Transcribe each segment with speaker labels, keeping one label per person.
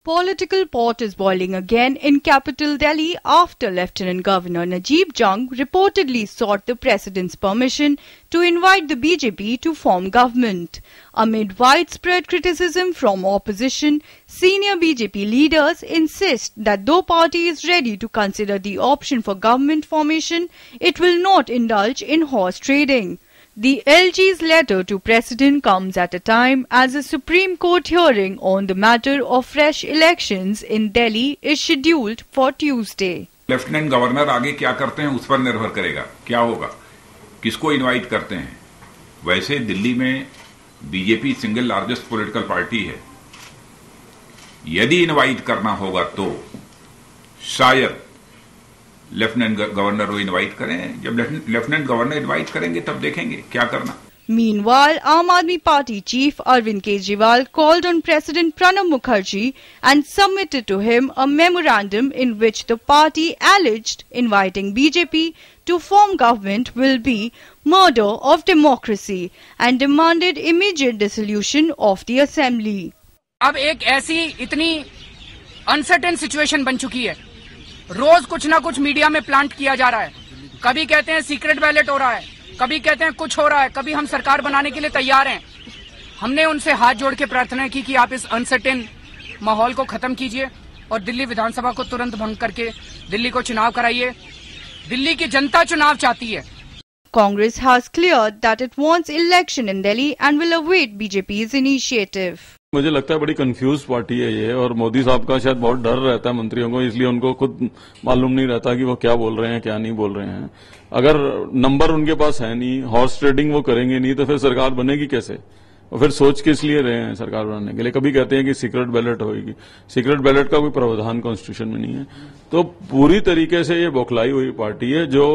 Speaker 1: Political pot is boiling again in capital Delhi after Lieutenant Governor Najib Jung reportedly sought the President's permission to invite the BJP to form government. Amid widespread criticism from opposition, senior BJP leaders insist that though party is ready to consider the option for government formation, it will not indulge in horse trading. The LG's letter to President comes at a time as a Supreme Court hearing on the matter of fresh elections in Delhi is scheduled for Tuesday.
Speaker 2: Lieutenant governor आगे क्या करते हैं उस पर निर्भर करेगा, क्या होगा, किसको इनवाइट करते हैं। वैसे दिल्ली में BJP single largest political party है। यदि इनवाइट करना होगा तो शायद लेफ्टिनेंट गवर्नर को इनवाइट करें। जब लेफ्टिनेंट गवर्नर इनवाइट करेंगे तब देखेंगे क्या करना।
Speaker 1: Meanwhile, Aam Aadmi Party chief Arvind Kejriwal called on President Pranab Mukherjee and submitted to him a memorandum in which the party alleged inviting BJP to form government will be murder of democracy and demanded immediate dissolution of the assembly.
Speaker 3: अब एक ऐसी इतनी uncertain situation बन चुकी है, रोज कुछ ना कुछ मीडिया में प्लांट किया जा रहा है। कभी कहते हैं सीक्रेट बैलेट हो रहा है, कभी कहते हैं कुछ हो रहा है, कभी हम सरकार बनाने के लिए तैयार हैं। हमने उनसे हाथ जोड़ के प्रार्थना की कि आप इस अनसर्टेन माहौल को खत्म कीजिए और दिल्ली विधानसभा को तुरंत भंग करके दिल्ली को चुनाव कराइए। दिल्ली की जनता चुनाव चाहती है।
Speaker 1: Congress has cleared that it wants election in Delhi and will await BJP's initiative.
Speaker 4: मुझे लगता है बड़ी कंफ्यूज पार्टी है ये, और मोदी साहब का शायद बहुत डर रहता है मंत्रियों को, इसलिए उनको खुद मालूम नहीं रहता कि वो क्या बोल रहे हैं क्या नहीं बोल रहे हैं। अगर नंबर उनके पास है नहीं, हॉर्स ट्रेडिंग वो करेंगे नहीं, तो फिर सरकार बनेगी कैसे? और फिर सोच किस लिए रहे हैं सरकार बनाने के लिए? कभी कहते हैं कि सीक्रेट बैलेट होगी, सीक्रेट बैलेट का कोई प्रावधान कॉन्स्टिट्यूशन में नहीं है। तो पूरी तरीके से ये बौखलाई हुई पार्टी है जो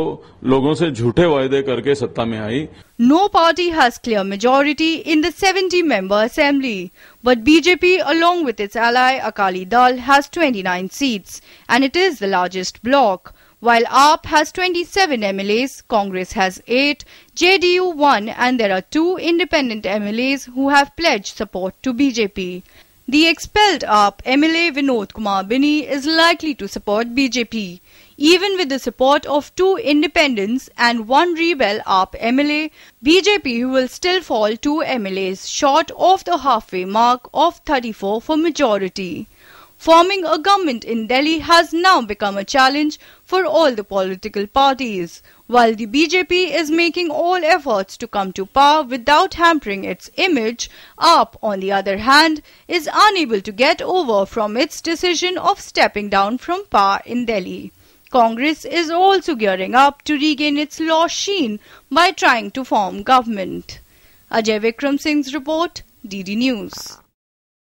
Speaker 4: लोगों से झूठे वायदे करके सत्ता में आई।
Speaker 1: No party has clear majority in the 70-member assembly, but BJP along with its ally Akali Dal has 29 seats and it is the largest bloc. While AAP has 27 MLAs, Congress has 8, JDU 1 and there are 2 independent MLAs who have pledged support to BJP. The expelled AAP MLA Vinod Kumar Bini is likely to support BJP. Even with the support of 2 independents and 1 rebel AAP MLA, BJP will still fall 2 MLAs short of the halfway mark of 34 for majority. Forming a government in Delhi has now become a challenge for all the political parties. While the BJP is making all efforts to come to power without hampering its image, AAP, on the other hand, is unable to get over from its decision of stepping down from power in Delhi. Congress is also gearing up to regain its lost sheen by trying to form government. Ajay Vikram Singh's report, DD News.